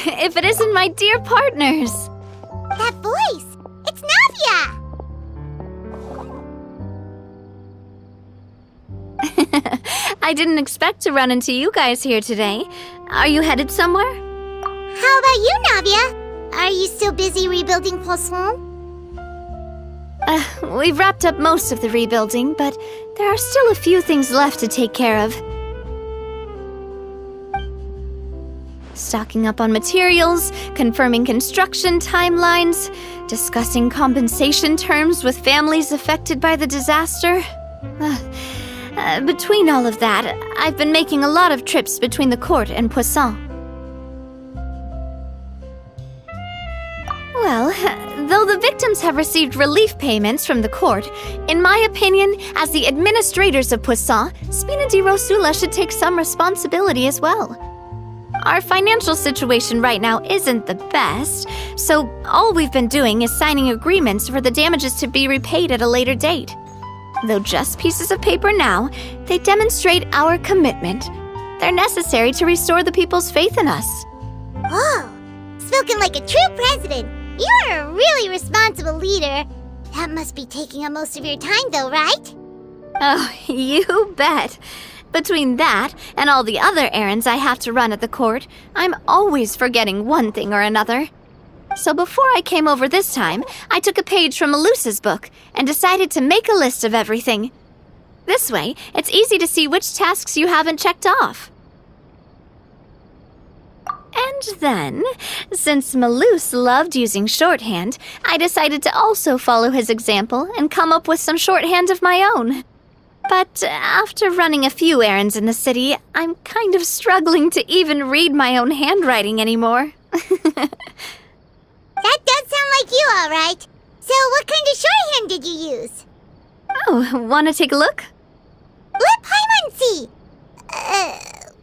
if it isn't my dear partners. That voice! It's Navia! I didn't expect to run into you guys here today. Are you headed somewhere? How about you, Navia? Are you still busy rebuilding Poisson? We've wrapped up most of the rebuilding, but there are still a few things left to take care of. Stocking up on materials, confirming construction timelines, discussing compensation terms with families affected by the disaster. Between all of that, I've been making a lot of trips between the court and Poisson. Well, though the victims have received relief payments from the court, in my opinion, as the administrators of Poisson, Spina di Rosula should take some responsibility as well. Our financial situation right now isn't the best, so all we've been doing is signing agreements for the damages to be repaid at a later date. Though just pieces of paper now, they demonstrate our commitment. They're necessary to restore the people's faith in us. Oh, spoken like a true president. You're a really responsible leader. That must be taking up most of your time though, right? Oh, you bet. Between that and all the other errands I have to run at the court, I'm always forgetting one thing or another. So before I came over this time, I took a page from Melusa's book and decided to make a list of everything. This way, it's easy to see which tasks you haven't checked off. And then, since Melus loved using shorthand, I decided to also follow his example and come up with some shorthand of my own. But after running a few errands in the city, I'm kind of struggling to even read my own handwriting anymore. That does sound like you, all right. So what kind of shorthand did you use? Oh, want to take a look? Let Paimon see!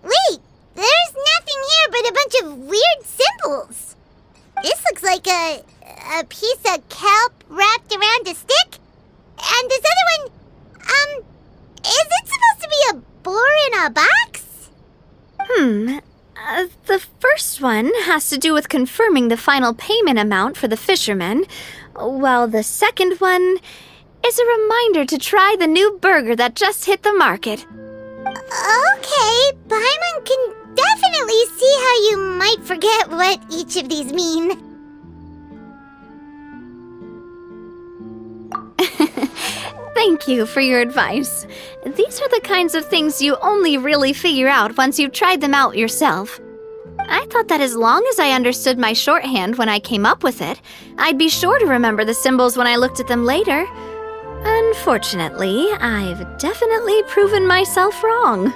Wait, there's nothing here but a bunch of weird symbols. This looks like a piece of kelp wrapped around a stick. And this other one, is it supposed to be a boar in a box? The first one has to do with confirming the final payment amount for the fishermen, while the second one is a reminder to try the new burger that just hit the market. Okay, Paimon can definitely see how you might forget what each of these mean. Thank you for your advice. These are the kinds of things you only really figure out once you've tried them out yourself. I thought that as long as I understood my shorthand when I came up with it, I'd be sure to remember the symbols when I looked at them later. Unfortunately, I've definitely proven myself wrong.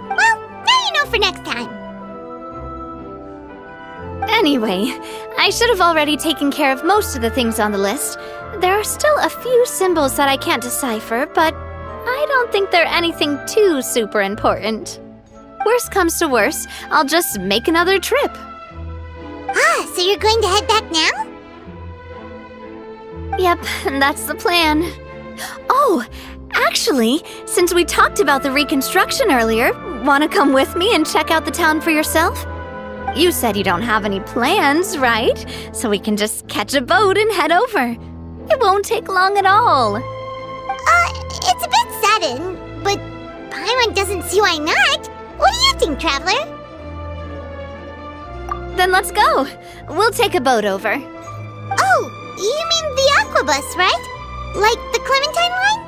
Well, now you know for next time. Anyway, I should have already taken care of most of the things on the list. There are still a few symbols that I can't decipher, but I don't think they're anything too super important. Worst comes to worst, I'll just make another trip. Ah, so you're going to head back now? Yep, that's the plan. Oh, actually, since we talked about the reconstruction earlier, want to come with me and check out the town for yourself? You said you don't have any plans, right? So we can just catch a boat and head over. It won't take long at all. It's a bit sudden, but Paimon doesn't see why not. What do you think, Traveler? Then let's go. We'll take a boat over. Oh, you mean the Aquabus, right? Like the Clementine line?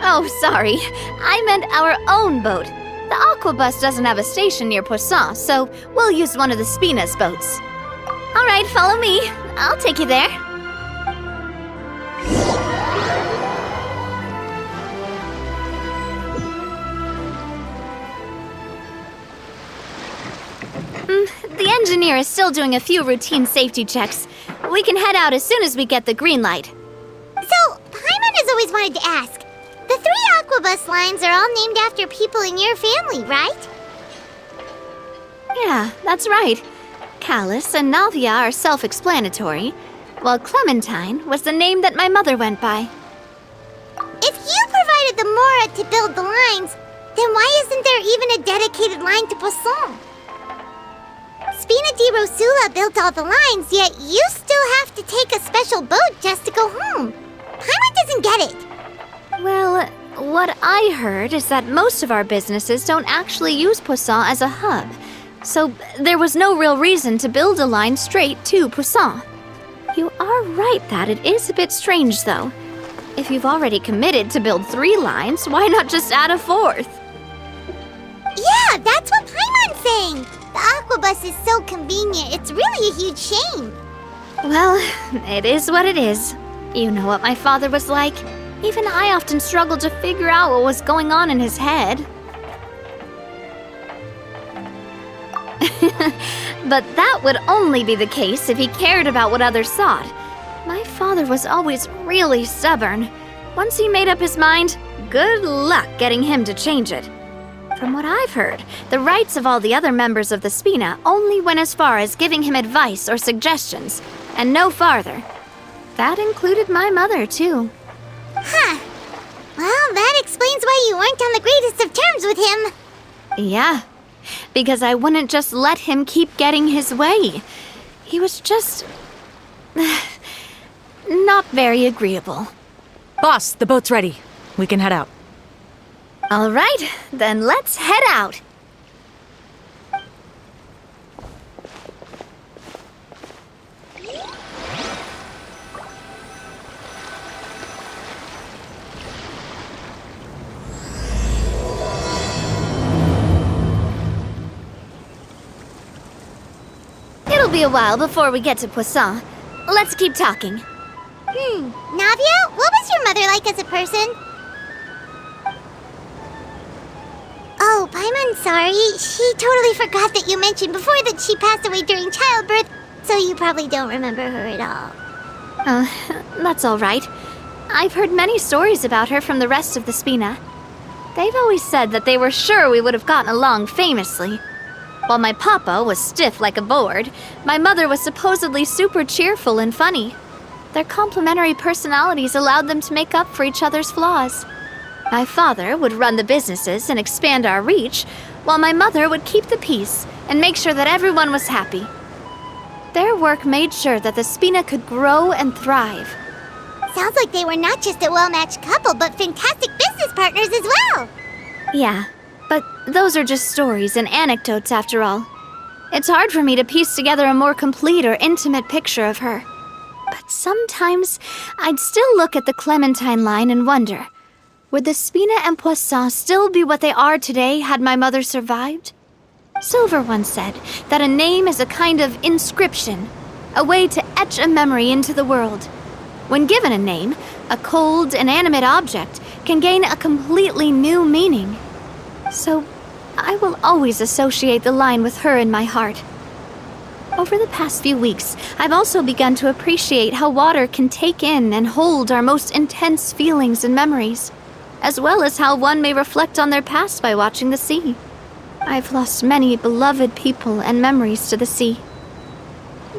Oh, sorry. I meant our own boat. The Aquabus doesn't have a station near Poisson, so we'll use one of the Spina's boats. All right, follow me. I'll take you there. The engineer is still doing a few routine safety checks. We can head out as soon as we get the green light. So, Paimon has always wanted to ask. The 3 Aquabus lines are all named after people in your family, right? Yeah, that's right. Callus and Navia are self-explanatory, while Clementine was the name that my mother went by. If you provided the Mora to build the lines, then why isn't there even a dedicated line to Poisson? Spina di Rosula built all the lines, yet you still have to take a special boat just to go home. Paimon doesn't get it. Well, what I heard is that most of our businesses don't actually use Poisson as a hub, so there was no real reason to build a line straight to Poisson. You are right that it is a bit strange, though. If you've already committed to build 3 lines, why not just add a 4th? Yeah, that's what Paimon's saying. The Aquabus is so convenient, it's really a huge shame. Well, it is what it is. You know what my father was like. Even I often struggled to figure out what was going on in his head. But that would only be the case if he cared about what others thought. My father was always really stubborn. Once he made up his mind, good luck getting him to change it. From what I've heard, the rights of all the other members of the Spina only went as far as giving him advice or suggestions, and no farther. That included my mother, too. Huh. Well, that explains why you weren't on the greatest of terms with him. Yeah, because I wouldn't just let him keep getting his way. He was just... not very agreeable. Boss, the boat's ready. We can head out. All right, then let's head out. It'll be a while before we get to Poisson. Let's keep talking. Navia, what was your mother like as a person? Oh, Paimon's sorry. She totally forgot that you mentioned before that she passed away during childbirth, so you probably don't remember her at all. That's all right. I've heard many stories about her from the rest of the Spina. They've always said that they were sure we would have gotten along famously. While my papa was stiff like a board, my mother was supposedly super cheerful and funny. Their complementary personalities allowed them to make up for each other's flaws. My father would run the businesses and expand our reach, while my mother would keep the peace and make sure that everyone was happy. Their work made sure that the Spina could grow and thrive. Sounds like they were not just a well-matched couple, but fantastic business partners as well. Yeah, but those are just stories and anecdotes after all. It's hard for me to piece together a more complete or intimate picture of her. But sometimes I'd still look at the Clementine line and wonder, would the Spina and Poisson still be what they are today had my mother survived? Silver once said that a name is a kind of inscription, a way to etch a memory into the world. When given a name, a cold, inanimate object can gain a completely new meaning. So, I will always associate the line with her in my heart. Over the past few weeks, I've also begun to appreciate how water can take in and hold our most intense feelings and memories, as well as how one may reflect on their past by watching the sea. I've lost many beloved people and memories to the sea.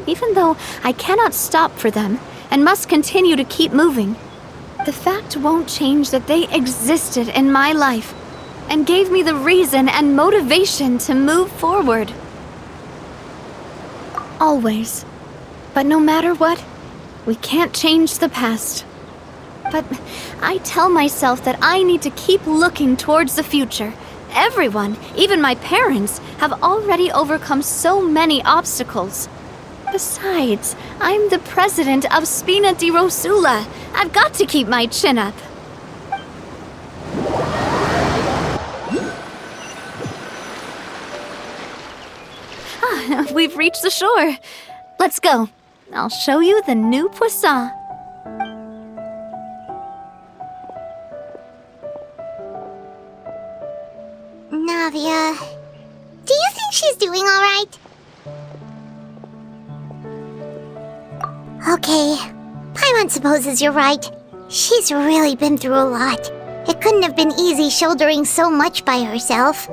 Even though I cannot stop for them and must continue to keep moving, the fact won't change that they existed in my life and gave me the reason and motivation to move forward. Always. But no matter what, we can't change the past. But I tell myself that I need to keep looking towards the future. Everyone, even my parents, have already overcome so many obstacles. Besides, I'm the president of Spina di Rosula. I've got to keep my chin up. We've reached the shore. Let's go. I'll show you the new Poisson. Navia, do you think she's doing all right? Okay, Paimon supposes you're right. She's really been through a lot. It couldn't have been easy shouldering so much by herself.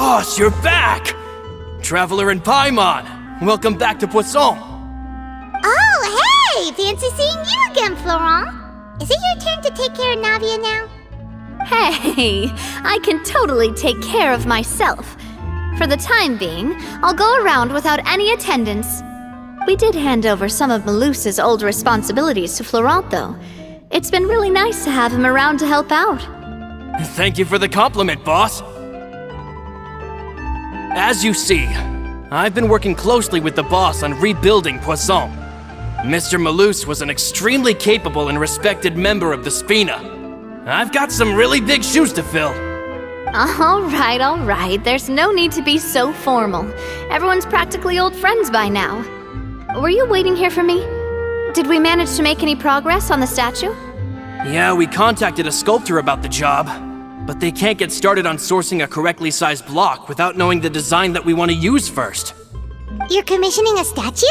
Boss, you're back! Traveler in Paimon, welcome back to Poisson. Oh, hey! Fancy seeing you again, Florent. Is it your turn to take care of Navia now? Hey, I can totally take care of myself. For the time being, I'll go around without any attendance. We did hand over some of Malus's old responsibilities to Florent, though. It's been really nice to have him around to help out. Thank you for the compliment, boss. As you see, I've been working closely with the boss on rebuilding Poisson. Mr. Malus was an extremely capable and respected member of the Spina. I've got some really big shoes to fill. All right. There's no need to be so formal. Everyone's practically old friends by now. Were you waiting here for me? Did we manage to make any progress on the statue? Yeah, we contacted a sculptor about the job, but they can't get started on sourcing a correctly sized block without knowing the design that we want to use first. You're commissioning a statue?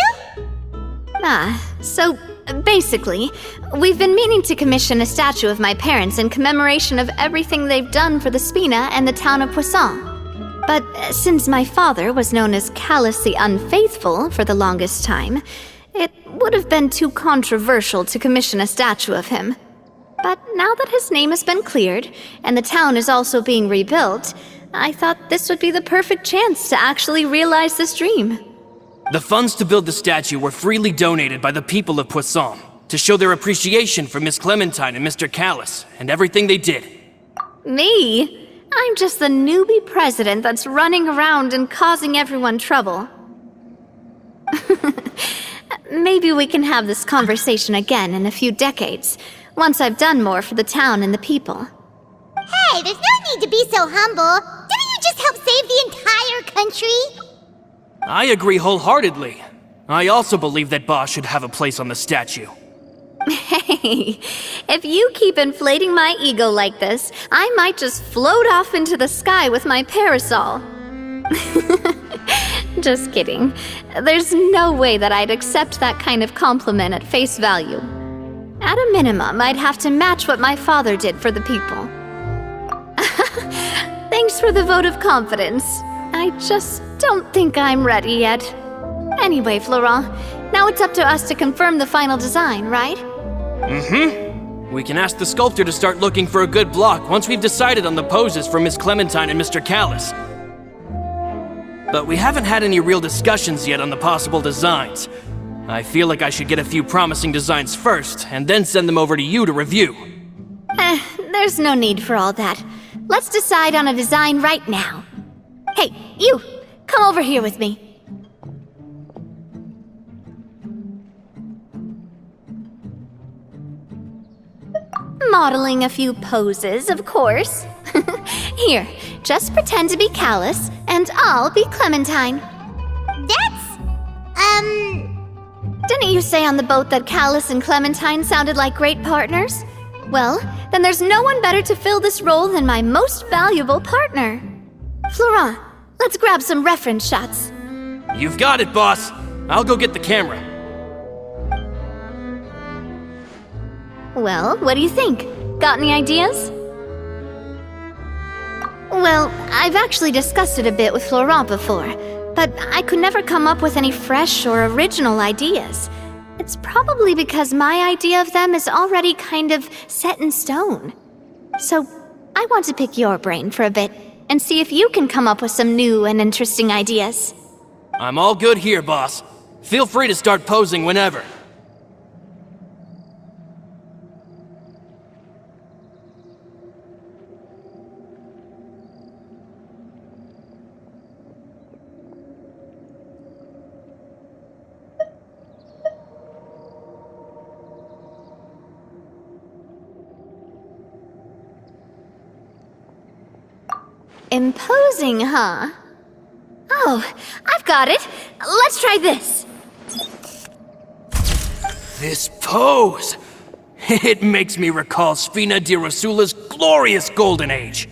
So basically, we've been meaning to commission a statue of my parents in commemoration of everything they've done for the Spina and the town of Poisson. But since my father was known as Callus the Unfaithful for the longest time, it would have been too controversial to commission a statue of him. But now that his name has been cleared, and the town is also being rebuilt, I thought this would be the perfect chance to actually realize this dream. The funds to build the statue were freely donated by the people of Poisson to show their appreciation for Miss Clementine and Mr. Callus and everything they did. Me? I'm just the newbie president that's running around and causing everyone trouble. Maybe we can have this conversation again in a few decades, once I've done more for the town and the people. Hey, there's no need to be so humble. Didn't you just help save the entire country? I agree wholeheartedly. I also believe that Boss should have a place on the statue. Hey, if you keep inflating my ego like this, I might just float off into the sky with my parasol. Just kidding. There's no way that I'd accept that kind of compliment at face value. At a minimum, I'd have to match what my father did for the people. Thanks for the vote of confidence. I just don't think I'm ready yet. Anyway, Florent, now it's up to us to confirm the final design, right? We can ask the sculptor to start looking for a good block once we've decided on the poses for Miss Clementine and Mr. Callus. But we haven't had any real discussions yet on the possible designs. I feel like I should get a few promising designs first, and then send them over to you to review. There's no need for all that. Let's decide on a design right now. Hey, you! Come over here with me. Modeling a few poses, of course. Here, just pretend to be Callus, and I'll be Clementine. Didn't you say on the boat that Callus and Clementine sounded like great partners? Well, then there's no one better to fill this role than my most valuable partner. Florent, let's grab some reference shots. You've got it, boss. I'll go get the camera. Well, what do you think? Got any ideas? Well, I've actually discussed it a bit with Florent before, but I could never come up with any fresh or original ideas. It's probably because my idea of them is already kind of set in stone. So, I want to pick your brain for a bit and see if you can come up with some new and interesting ideas. I'm all good here, boss. Feel free to start posing whenever. Imposing, huh? Oh, I've got it. Let's try this. This pose! It makes me recall Spina di Rosula's glorious golden age.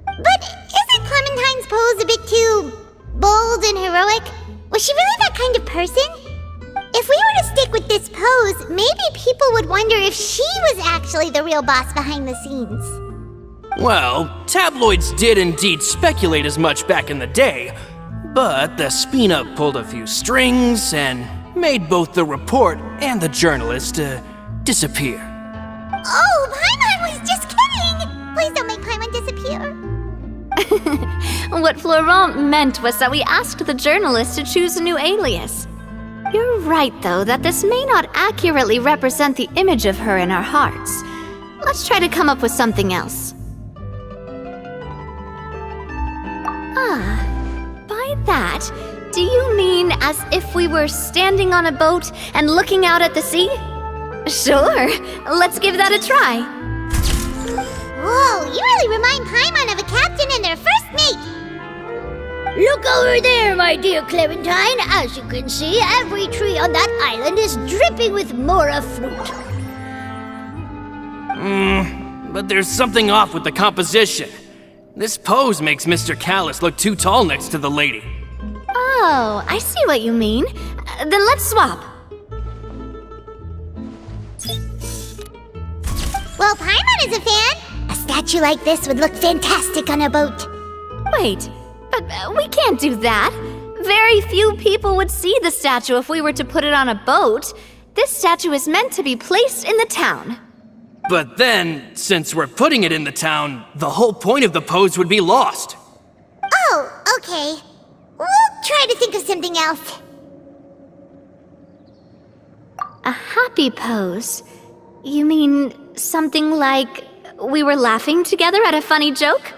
But isn't Clementine's pose a bit too bold and heroic? Was she really that kind of person? If we were to stick with this pose, maybe people would wonder if she was actually the real boss behind the scenes. Well, tabloids did indeed speculate as much back in the day, but the Spina pulled a few strings and made both the report and the journalist disappear. Oh, Paimon was just kidding! Please don't make Paimon disappear. What Florent meant was that we asked the journalist to choose a new alias. You're right, though, that this may not accurately represent the image of her in our hearts. Let's try to come up with something else. By that, do you mean as if we were standing on a boat and looking out at the sea? Sure, let's give that a try. Whoa, you really remind Paimon of a captain and their first mate. Look over there, my dear Clementine. As you can see, every tree on that island is dripping with mora fruit. But there's something off with the composition. This pose makes Mr. Callus look too tall next to the lady. Oh, I see what you mean. Then let's swap. Well, Paimon is a fan. A statue like this would look fantastic on a boat. Wait, but we can't do that. Very few people would see the statue if we were to put it on a boat. This statue is meant to be placed in the town. But then, since we're putting it in the town, the whole point of the pose would be lost. Oh, okay. We'll try to think of something else. A happy pose? You mean something like we were laughing together at a funny joke?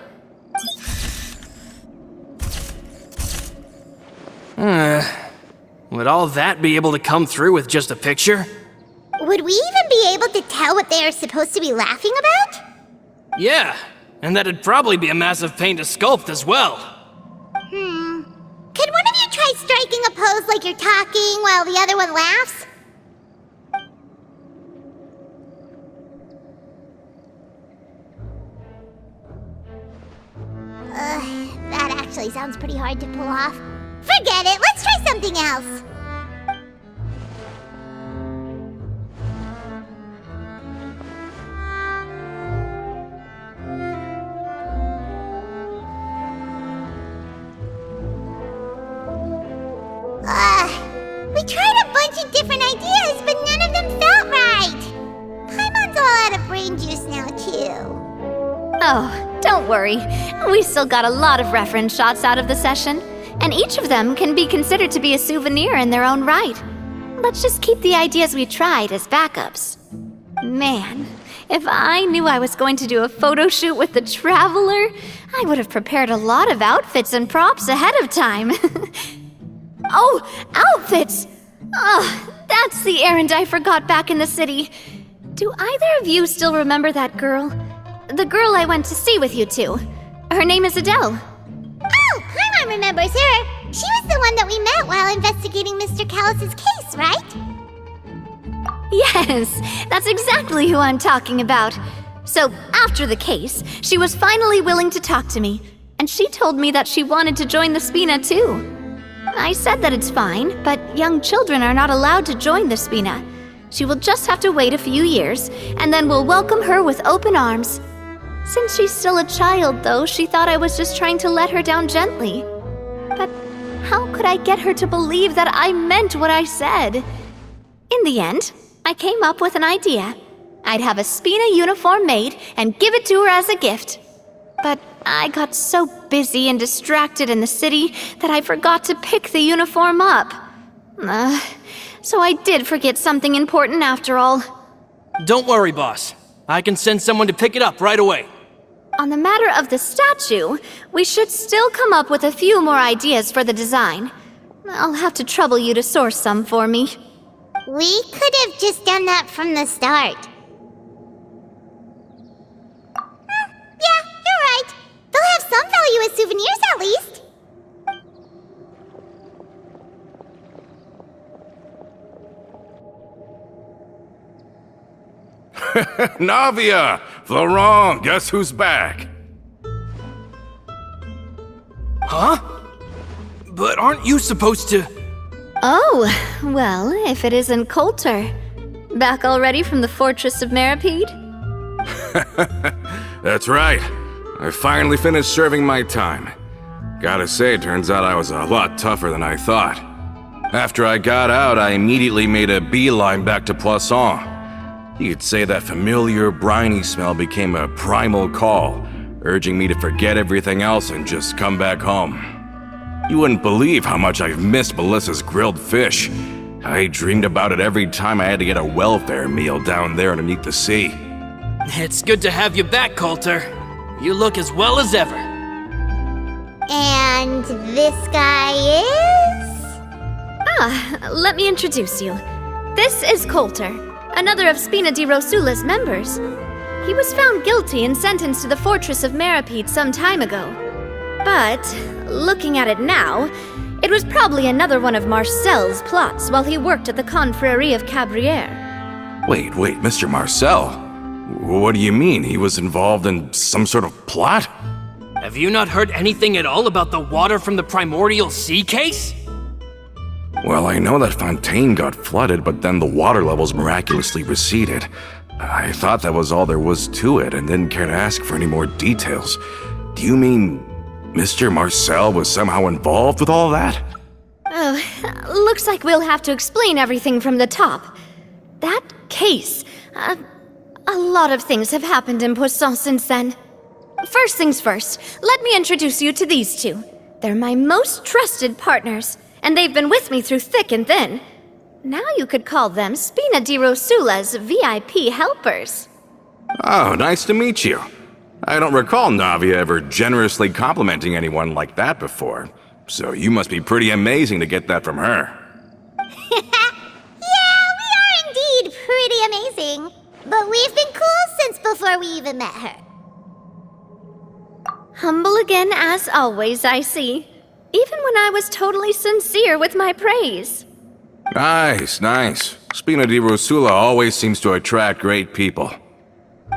Would all that be able to come through with just a picture? Would we even be able to tell what they are supposed to be laughing about? Yeah, and that'd probably be a massive pain to sculpt as well. Could one of you try striking a pose like you're talking while the other one laughs? That actually sounds pretty hard to pull off. Forget it, let's try something else. We tried a bunch of different ideas, but none of them felt right. Paimon's all out of brain juice now, too. Oh, don't worry. We still got a lot of reference shots out of the session, and each of them can be considered to be a souvenir in their own right. Let's just keep the ideas we tried as backups. Man, if I knew I was going to do a photo shoot with the Traveler, I would have prepared a lot of outfits and props ahead of time. Oh, outfits! That's the errand I forgot back in the city. Do either of you still remember that girl? The girl I went to see with you two. Her name is Adele. Oh, Paimon remembers her. She was the one that we met while investigating Mr. Callus's case, right? Yes, that's exactly who I'm talking about. So, after the case, she was finally willing to talk to me, and she told me that she wanted to join the Spina too. I said that it's fine, but young children are not allowed to join the Spina. She will just have to wait a few years, and then we'll welcome her with open arms. Since she's still a child, though, she thought I was just trying to let her down gently. But how could I get her to believe that I meant what I said? In the end, I came up with an idea. I'd have a Spina uniform made and give it to her as a gift. But I got so busy and distracted in the city that I forgot to pick the uniform up. So I did forget something important after all. Don't worry, boss. I can send someone to pick it up right away. On the matter of the statue, we should still come up with a few more ideas for the design. I'll have to trouble you to source some for me. We could have just done that from the start. Yeah, you're right. They'll have some value as souvenirs at least. Navia! Florent, guess who's back? Huh? But aren't you supposed to... Oh, well, if it isn't Coulter. Back already from the Fortress of Meripede? That's right. I finally finished serving my time. Gotta say, it turns out I was a lot tougher than I thought. After I got out, I immediately made a beeline back to Poisson. You could say that familiar, briny smell became a primal call, urging me to forget everything else and just come back home. You wouldn't believe how much I've missed Melissa's grilled fish. I dreamed about it every time I had to get a welfare meal down there underneath the sea. It's good to have you back, Coulter. You look as well as ever. And this guy is? Let me introduce you. This is Coulter, another of Spina di Rosula's members. He was found guilty and sentenced to the Fortress of Meripede some time ago. But, looking at it now, it was probably another one of Marcel's plots while he worked at the Confrérie of Cabrières. Wait, Mr. Marcel? What do you mean? He was involved in some sort of plot? Have you not heard anything at all about the water from the primordial sea case? Well, I know that Fontaine got flooded, but then the water levels miraculously receded. I thought that was all there was to it and didn't care to ask for any more details. Do you mean Mr. Marcel was somehow involved with all that? Oh, looks like we'll have to explain everything from the top. That case, a lot of things have happened in Poisson since then. First things first, let me introduce you to these two. They're my most trusted partners, and they've been with me through thick and thin. Now you could call them Spina di Rosula's VIP helpers. Oh, nice to meet you. I don't recall Navia ever generously complimenting anyone like that before, so you must be pretty amazing to get that from her. Yeah, we are indeed pretty amazing. But we've been cool since before we even met her. Humble again as always, I see. Even when I was totally sincere with my praise. Nice. Spina di Rosula always seems to attract great people.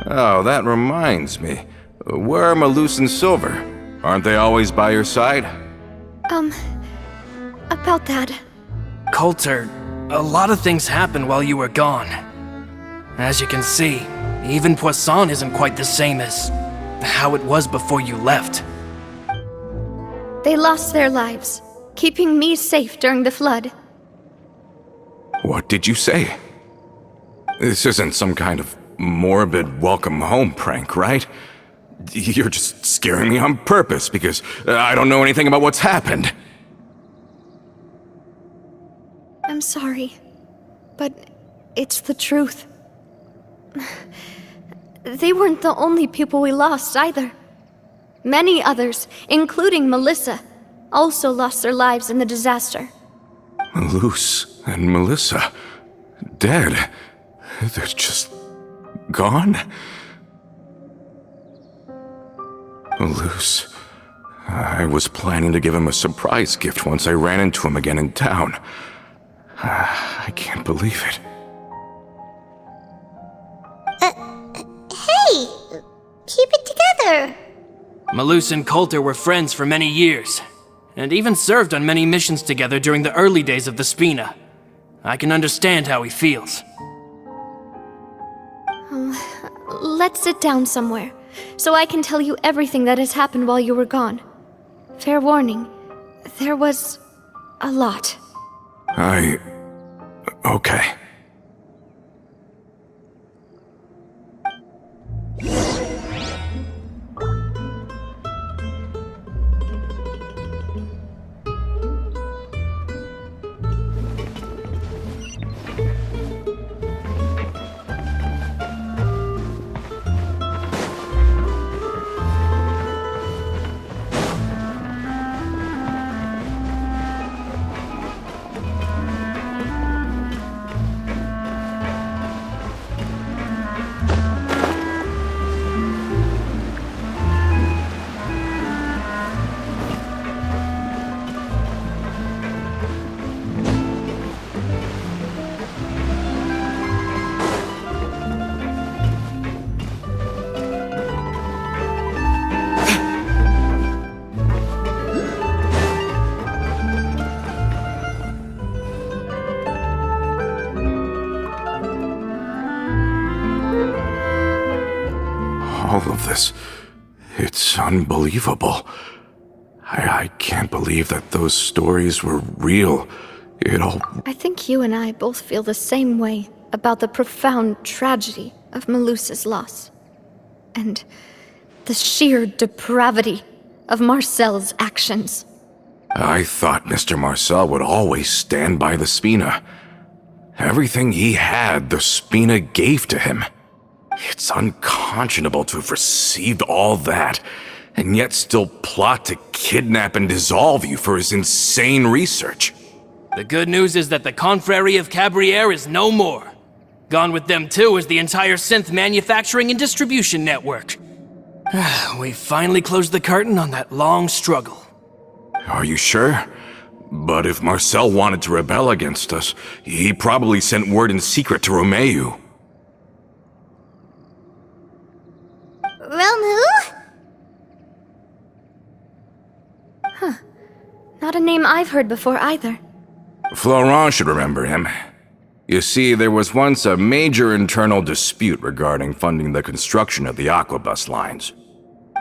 Oh, that reminds me. Where are Malus and Silver? Aren't they always by your side? About that. Coulter, a lot of things happened while you were gone. As you can see, even Poisson isn't quite the same as how it was before you left. They lost their lives, keeping me safe during the flood. What did you say? This isn't some kind of morbid welcome home prank, right? You're just scaring me on purpose because I don't know anything about what's happened. I'm sorry, but it's the truth. They weren't the only people we lost either. Many others, including Melissa, also lost their lives in the disaster. Malus and Melissa, dead. They're just gone? Malus, I was planning to give him a surprise gift once I ran into him again in town. I can't believe it. Hey, keep it together. Malus and Coulter were friends for many years, and even served on many missions together during the early days of the Spina. I can understand how he feels. Let's sit down somewhere, so I can tell you everything that has happened while you were gone. Fair warning, there was a lot. Okay. All of this, It's unbelievable. I can't believe that those stories were real. I think you and I both feel the same way about the profound tragedy of Melusa's loss. And the sheer depravity of Marcel's actions. I thought Mr. Marcel would always stand by the Spina. Everything he had, the Spina gave to him. It's unconscionable to have received all that, and yet still plot to kidnap and dissolve you for his insane research. The good news is that the Confrérie of Cabriere is no more. Gone with them too is the entire synth manufacturing and distribution network. We finally closed the curtain on that long struggle. Are you sure? But if Marcel wanted to rebel against us, he probably sent word in secret to Romeu. Romeu? Not a name I've heard before either. Florent should remember him. You see, there was once a major internal dispute regarding funding the construction of the Aquabus lines.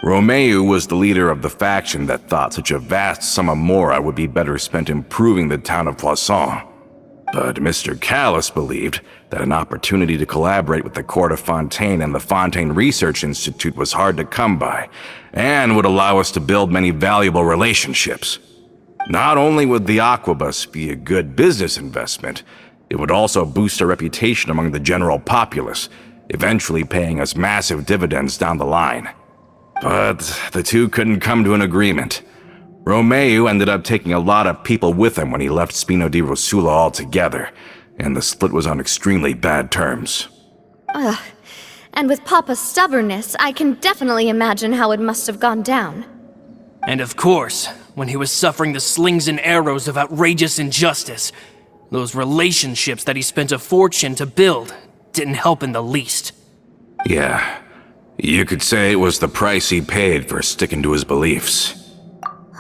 Romeu was the leader of the faction that thought such a vast sum of mora would be better spent improving the town of Poisson. But Mr. Callis believed that an opportunity to collaborate with the Court of Fontaine and the Fontaine Research Institute was hard to come by, and would allow us to build many valuable relationships. Not only would the Aquabus be a good business investment, it would also boost our reputation among the general populace, eventually paying us massive dividends down the line. But the two couldn't come to an agreement. Romeu ended up taking a lot of people with him when he left Spina di Rosula altogether, and the split was on extremely bad terms. Ugh. And with Papa's stubbornness, I can definitely imagine how it must have gone down. And of course, when he was suffering the slings and arrows of outrageous injustice, those relationships that he spent a fortune to build didn't help in the least. Yeah, you could say it was the price he paid for sticking to his beliefs.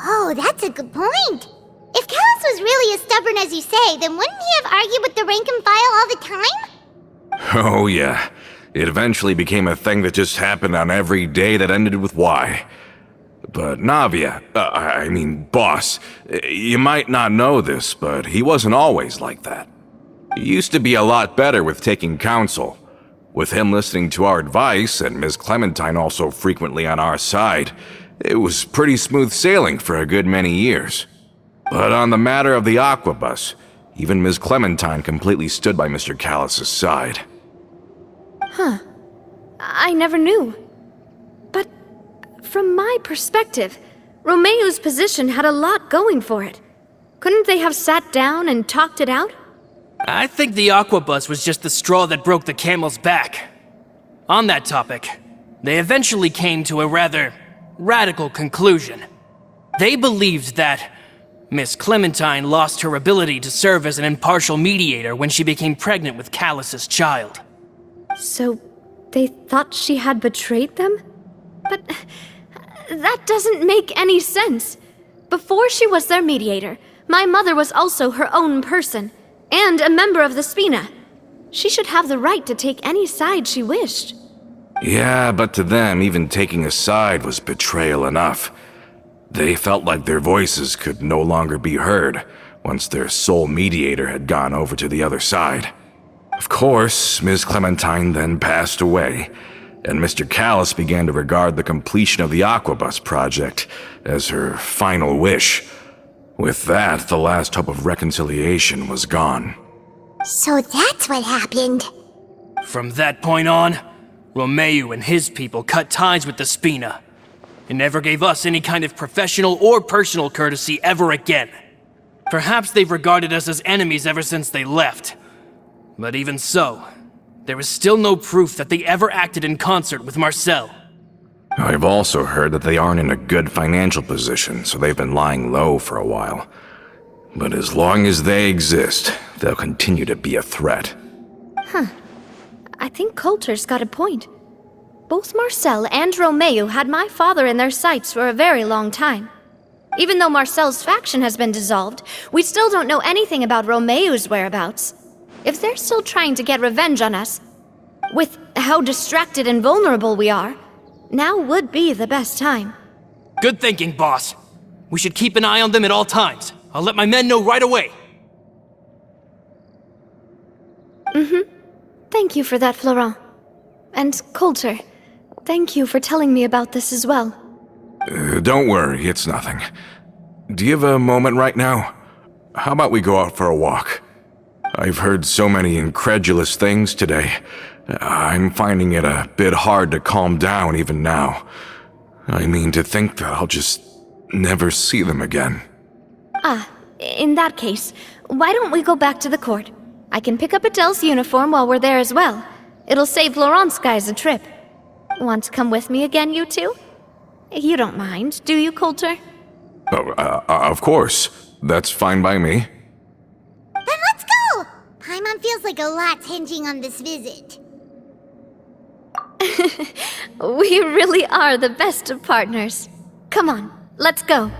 Oh, that's a good point. If Callis was really as stubborn as you say, then wouldn't he have argued with the rank and file all the time? Oh yeah, it eventually became a thing that just happened on every day that ended with Y. But Navia, Boss, you might not know this, but he wasn't always like that. He used to be a lot better with taking counsel. With him listening to our advice, and Ms. Clementine also frequently on our side, it was pretty smooth sailing for a good many years. But on the matter of the Aquabus, even Ms. Clementine completely stood by Mr. Callis' side. Huh. I never knew. But from my perspective, Romeu's position had a lot going for it. Couldn't they have sat down and talked it out? I think the Aquabus was just the straw that broke the camel's back. On that topic, they eventually came to a rather radical conclusion. They believed that Miss Clementine lost her ability to serve as an impartial mediator when she became pregnant with Callis's child. So, they thought she had betrayed them? But that doesn't make any sense. Before she was their mediator, my mother was also her own person, and a member of the Spina. She should have the right to take any side she wished. Yeah, but to them, even taking a side was betrayal enough. They felt like their voices could no longer be heard once their sole mediator had gone over to the other side. Of course, Ms. Clementine then passed away, and Mr. Callis began to regard the completion of the Aquabus project as her final wish. With that, the last hope of reconciliation was gone. So that's what happened. From that point on, Romeu and his people cut ties with the Spina, and never gave us any kind of professional or personal courtesy ever again. Perhaps they've regarded us as enemies ever since they left. But even so, there is still no proof that they ever acted in concert with Marcel. I've also heard that they aren't in a good financial position, so they've been lying low for a while. But as long as they exist, they'll continue to be a threat. Huh. I think Coulter's got a point. Both Marcel and Romeu had my father in their sights for a very long time. Even though Marcel's faction has been dissolved, we still don't know anything about Romeu's whereabouts. If they're still trying to get revenge on us, with how distracted and vulnerable we are, Now would be the best time. Good thinking, boss. We should keep an eye on them at all times. I'll let my men know right away. Thank you for that, Florent. And Coulter, thank you for telling me about this as well. Don't worry, it's nothing. Do you have a moment right now? How about we go out for a walk? I've heard so many incredulous things today. I'm finding it a bit hard to calm down even now. I mean, to think that I'll just never see them again. In that case, why don't we go back to the court? I can pick up Adele's uniform while we're there as well. It'll save Laurent's guys a trip. Want to come with me again, you two? You don't mind, do you, Coulter? Oh, of course. That's fine by me. Then let's go! Paimon feels like a lot's hinging on this visit. We really are the best of partners. Come on, let's go.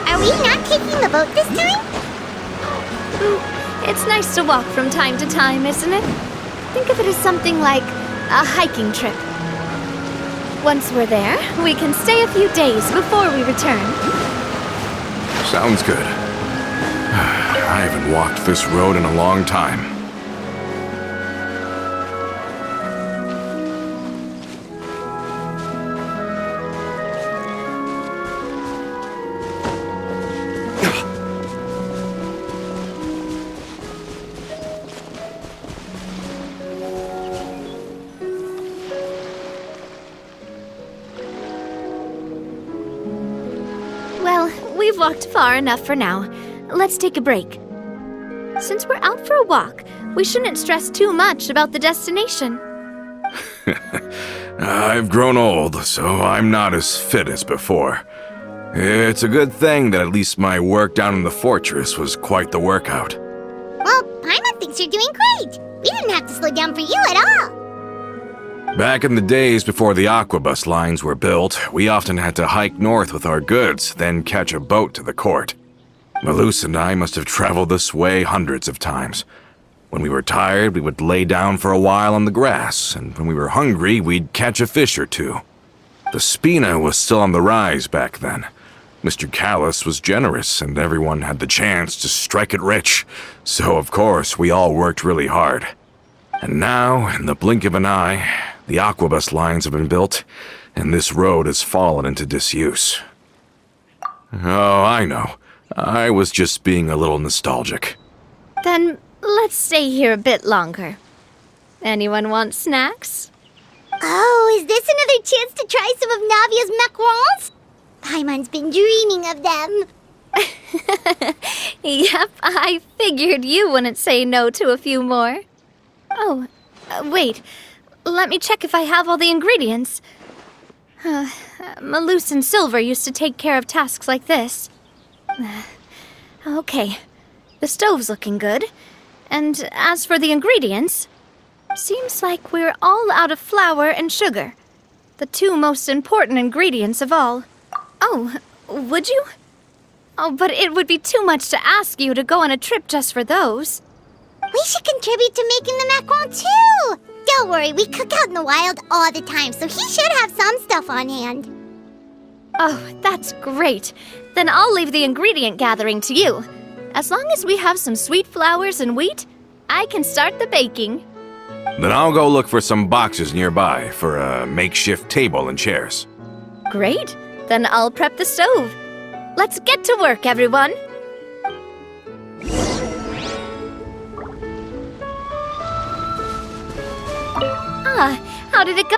Are we not taking the boat this time? It's nice to walk from time to time, isn't it? Think of it as something like a hiking trip. Once we're there, we can stay a few days before we return. Sounds good. I haven't walked this road in a long time. Well, we've walked far enough for now. Let's take a break. Since we're out for a walk, we shouldn't stress too much about the destination. I've grown old, so I'm not as fit as before. It's a good thing that at least my work down in the fortress was quite the workout. Well, Paimon thinks you're doing great. We didn't have to slow down for you at all. Back in the days before the aquabus lines were built, we often had to hike north with our goods, then catch a boat to the court. Malus and I must have traveled this way hundreds of times. When we were tired, we would lay down for a while on the grass, and when we were hungry, we'd catch a fish or two. The Spina was still on the rise back then. Mr. Callis was generous, and everyone had the chance to strike it rich, so of course we all worked really hard. And now, in the blink of an eye, the aquabus lines have been built, and this road has fallen into disuse. Oh, I know. I was just being a little nostalgic. Then let's stay here a bit longer. Anyone want snacks? Oh, is this another chance to try some of Navia's macarons? Paimon's been dreaming of them. Yep, I figured you wouldn't say no to a few more. Oh, wait. Let me check if I have all the ingredients. Malus and Silver used to take care of tasks like this. Okay, the stove's looking good. And as for the ingredients, seems like we're all out of flour and sugar. The two most important ingredients of all. Oh, would you? Oh, but it would be too much to ask you to go on a trip just for those. We should contribute to making the macaron too. Don't worry, we cook out in the wild all the time, so he should have some stuff on hand. Oh, that's great. Then I'll leave the ingredient gathering to you. As long as we have some sweet flours and wheat, I can start the baking. Then I'll go look for some boxes nearby for a makeshift table and chairs. Great. Then I'll prep the stove. Let's get to work, everyone. Ah, how did it go?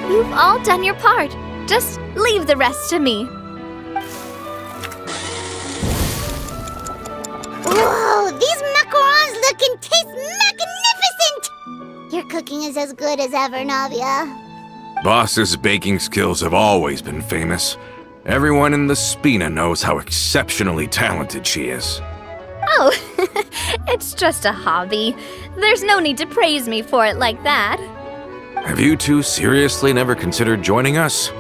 You've all done your part. Just leave the rest to me. Whoa, these macarons look and taste magnificent! Your cooking is as good as ever, Navia. Boss's baking skills have always been famous. Everyone in the Spina knows how exceptionally talented she is. Oh, it's just a hobby. There's no need to praise me for it like that. Have you two seriously never considered joining us?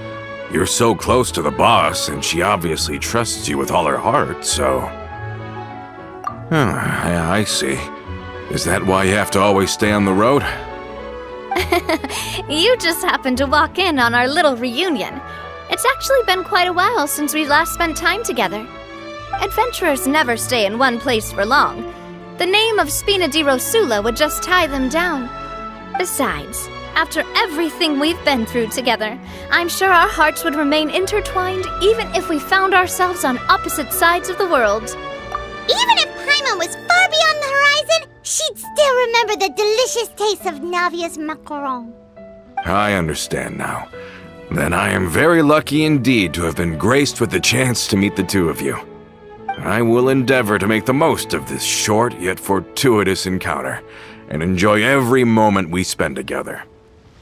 You're so close to the boss, and she obviously trusts you with all her heart, so... I see. Is that why you have to always stay on the road? You just happened to walk in on our little reunion. It's actually been quite a while since we last spent time together. Adventurers never stay in one place for long. The name of Spina di Rosula would just tie them down. Besides, after everything we've been through together, I'm sure our hearts would remain intertwined even if we found ourselves on opposite sides of the world. Even if Paimon was far beyond the horizon, she'd still remember the delicious taste of Navia's macaron. I understand now. Then I am very lucky indeed to have been graced with the chance to meet the two of you. I will endeavor to make the most of this short yet fortuitous encounter, and enjoy every moment we spend together.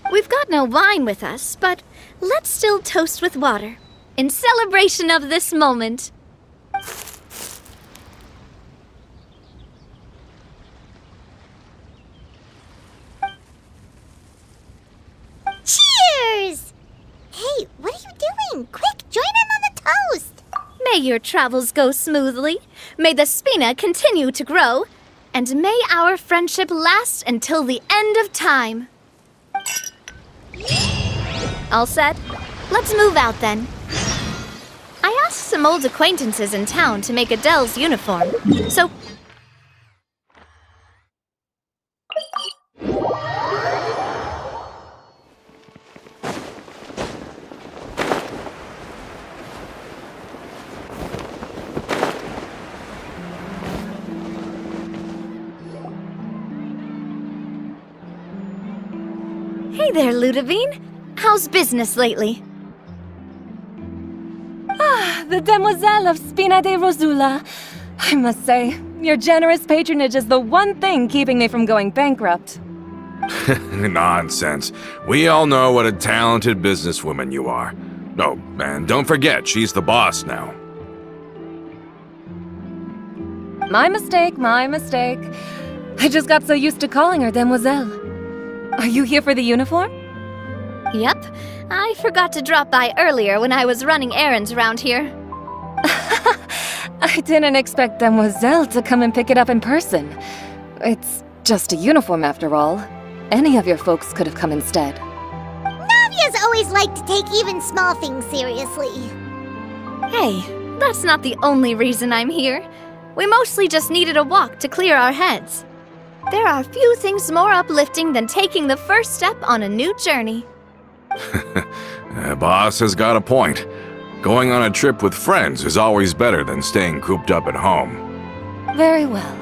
We've got no wine with us, but let's still toast with water, in celebration of this moment. Cheers! Hey, what are you doing? Quick, join in on the toast! May your travels go smoothly, may the Spina continue to grow, and may our friendship last until the end of time. All set? Let's move out then. I asked some old acquaintances in town to make Adele's uniform, so... Hey there, Ludovine. How's business lately? The Demoiselle of Spina di Rosula. I must say, your generous patronage is the one thing keeping me from going bankrupt. Nonsense. We all know what a talented businesswoman you are. Oh, and don't forget, she's the boss now. My mistake, my mistake. I just got so used to calling her Demoiselle. Are you here for the uniform? Yep. I forgot to drop by earlier when I was running errands around here. I didn't expect Demoiselle to come and pick it up in person. It's just a uniform after all. Any of your folks could have come instead. Navia's always liked to take even small things seriously. Hey, that's not the only reason I'm here. We mostly just needed a walk to clear our heads. There are few things more uplifting than taking the first step on a new journey. Boss has got a point. Going on a trip with friends is always better than staying cooped up at home. Very well.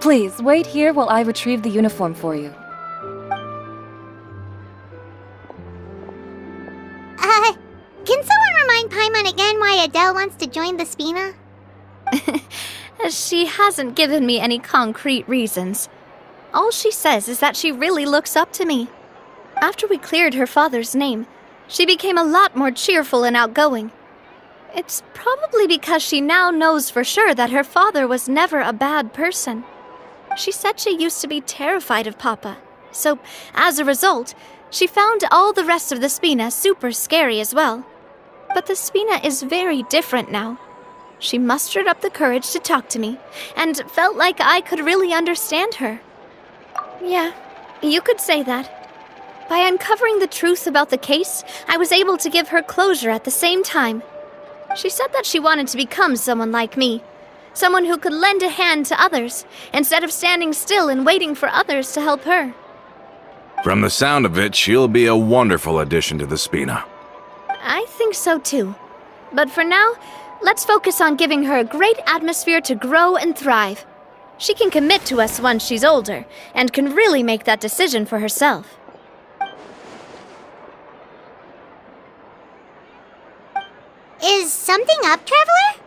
Please, wait here while I retrieve the uniform for you. Can someone remind Paimon again why Adele wants to join the Spina? She hasn't given me any concrete reasons. All she says is that she really looks up to me. After we cleared her father's name, she became a lot more cheerful and outgoing. It's probably because she now knows for sure that her father was never a bad person. She said she used to be terrified of Papa, so as a result, she found all the rest of the Spina super scary as well. But the Spina is very different now. She mustered up the courage to talk to me, and felt like I could really understand her. Yeah, you could say that. By uncovering the truth about the case, I was able to give her closure at the same time. She said that she wanted to become someone like me, someone who could lend a hand to others, instead of standing still and waiting for others to help her. From the sound of it, she'll be a wonderful addition to the Spina. I think so too. But for now, Let's focus on giving her a great atmosphere to grow and thrive. She can commit to us once she's older, and can really make that decision for herself. Is something up, Traveler?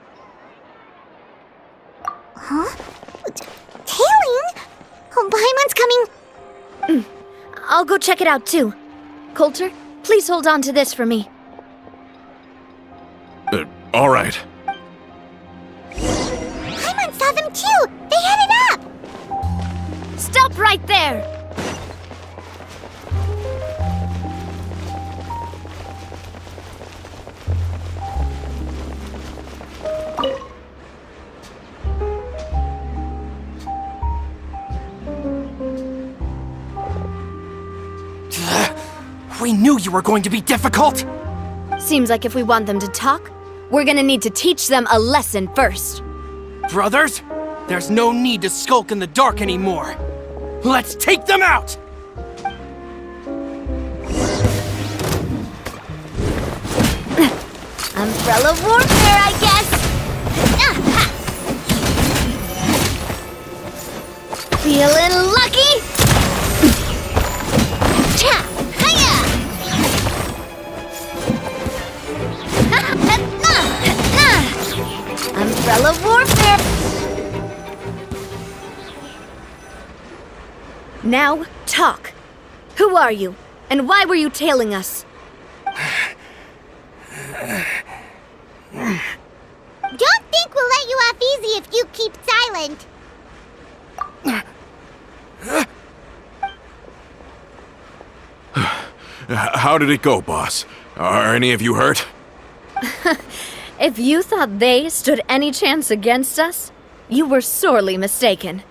Huh? Tailing? Oh, Paimon's coming. I'll go check it out too. Coulter, please hold on to this for me. All right. Paimon saw them too! They headed up! Stop right there! We knew you were going to be difficult! Seems like if we want them to talk, we're gonna need to teach them a lesson first. Brothers, there's no need to skulk in the dark anymore. Let's take them out! Umbrella warfare, I guess! Feeling lucky? Cha! Hiya! Umbrella warfare! Now, talk. Who are you? And why were you tailing us? Don't think we'll let you off easy if you keep silent. How did it go, boss? Are any of you hurt? If you thought they stood any chance against us, you were sorely mistaken.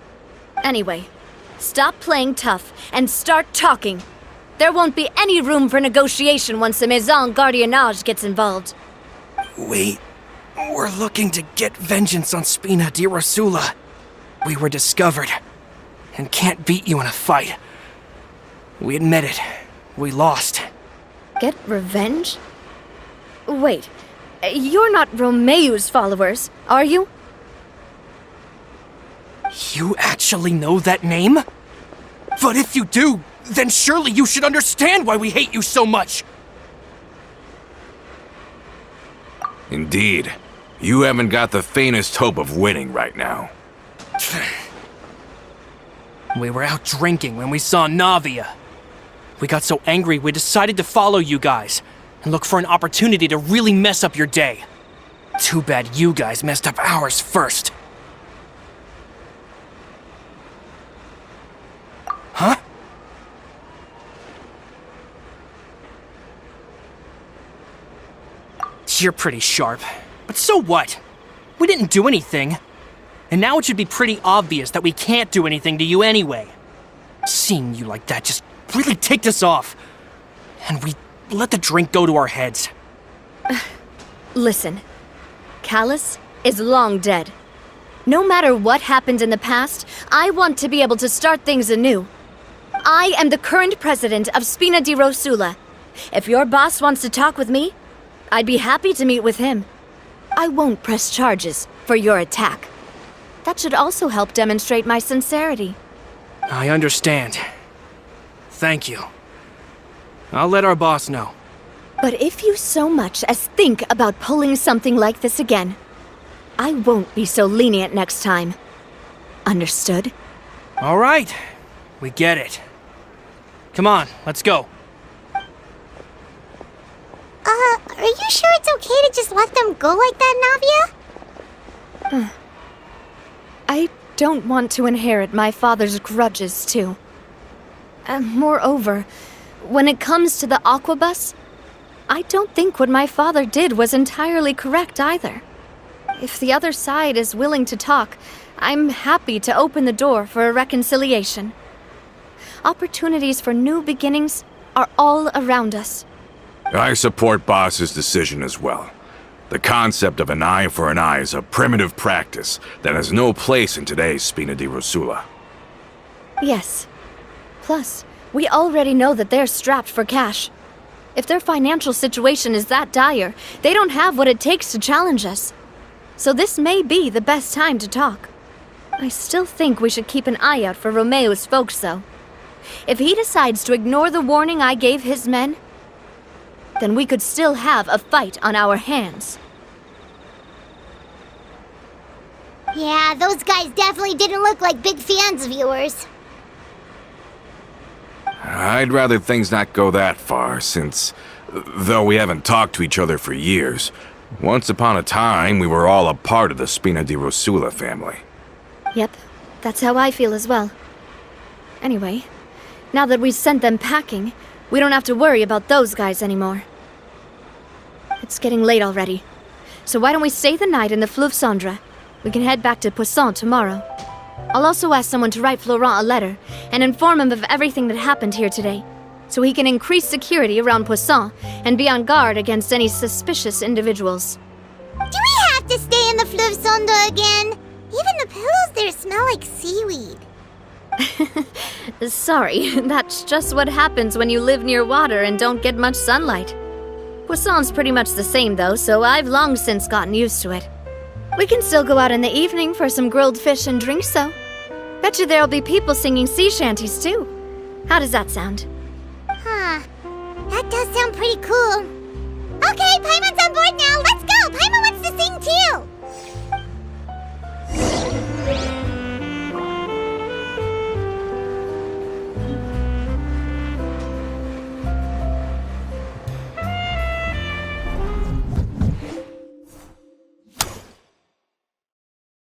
Anyway, stop playing tough and start talking. There won't be any room for negotiation once the Maison Gardiennage gets involved. We're looking to get vengeance on Spina di Rosula. We were discovered, and can't beat you in a fight. We admit it. We lost. Get revenge? Wait, you're not Romeu's followers, are you? You actually know that name? But if you do, then surely you should understand why we hate you so much! Indeed. You haven't got the faintest hope of winning right now. We were out drinking when we saw Navia. We got so angry we decided to follow you guys and look for an opportunity to really mess up your day. Too bad you guys messed up ours first. Huh? You're pretty sharp, but so what? We didn't do anything. And now it should be pretty obvious that we can't do anything to you anyway. Seeing you like that just really ticked us off. And we let the drink go to our heads. Listen, Callus is long dead. No matter what happened in the past, I want to be able to start things anew. I am the current president of Spina di Rosula. If your boss wants to talk with me, I'd be happy to meet with him. I won't press charges for your attack. That should also help demonstrate my sincerity. I understand. Thank you. I'll let our boss know. But if you so much as think about pulling something like this again, I won't be so lenient next time. Understood? All right. We get it. Come on, let's go. Are you sure it's okay to just let them go like that, Navia? I don't want to inherit my father's grudges, too. Moreover, when it comes to the Aquabus, I don't think what my father did was entirely correct either. If the other side is willing to talk, I'm happy to open the door for a reconciliation. Opportunities for new beginnings are all around us. I support Boss's decision as well. The concept of an eye for an eye is a primitive practice that has no place in today's Spina di Rosula. Yes. Plus, we already know that they're strapped for cash. If their financial situation is that dire, they don't have what it takes to challenge us. so this may be the best time to talk. I still think we should keep an eye out for Romeo's folks, though. If he decides to ignore the warning I gave his men, then we could still have a fight on our hands. Yeah, those guys definitely didn't look like big fans of yours. I'd rather things not go that far, since, though we haven't talked to each other for years, once upon a time we were all a part of the Spina di Rosula family. Yep, that's how I feel as well. Anyway, now that we've sent them packing, we don't have to worry about those guys anymore. It's getting late already, so why don't we stay the night in the Fleuve Cendre? We can head back to Poisson tomorrow. I'll also ask someone to write Florent a letter and inform him of everything that happened here today, so he can increase security around Poisson and be on guard against any suspicious individuals. Do we have to stay in the Fleuve Cendre again? Even the pillows there smell like seaweed. Sorry, that's just what happens when you live near water and don't get much sunlight. Poisson's pretty much the same though, so I've long since gotten used to it. We can still go out in the evening for some grilled fish and drinks though. Bet you there'll be people singing sea shanties too. How does that sound? Huh. That does sound pretty cool. Okay, Paimon's on board now. Let's go. Paimon wants to sing too.